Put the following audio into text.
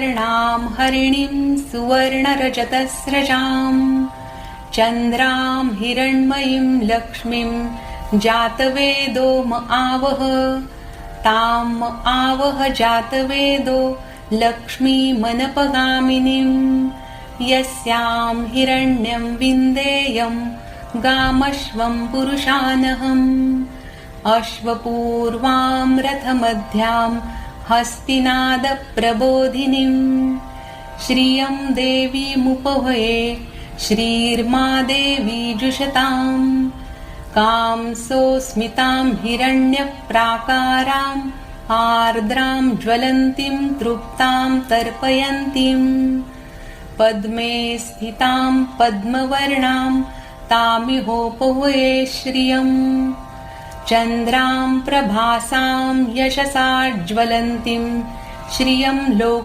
रक्तवर्णां हरिणीं सुवर्णरजतस्रजां चन्द्रां हिरण्मयीं लक्ष्मीं जातवेदो म आवह तां आवह जातवेदो लक्ष्मीमनपगामिनीं यस्यां हिरण्यं विन्देयं गामश्वं पुरुषानहम् अश्वपूर्वां रथमध्यां हस्तिनादप्रबोधिनीं श्रियं देवीमुपभये श्रीर्मा देवी जुषताम् कांसोऽस्मितां हिरण्यप्राकाराम् आर्द्रां ज्वलन्तीं तृप्तां तर्पयन्तीं पद्मे स्थितां पद्मवर्णां तामिहोपभये श्रियम् चन्द्रां प्रभासां यशसा ज्वलन्तीं श्रियं लोक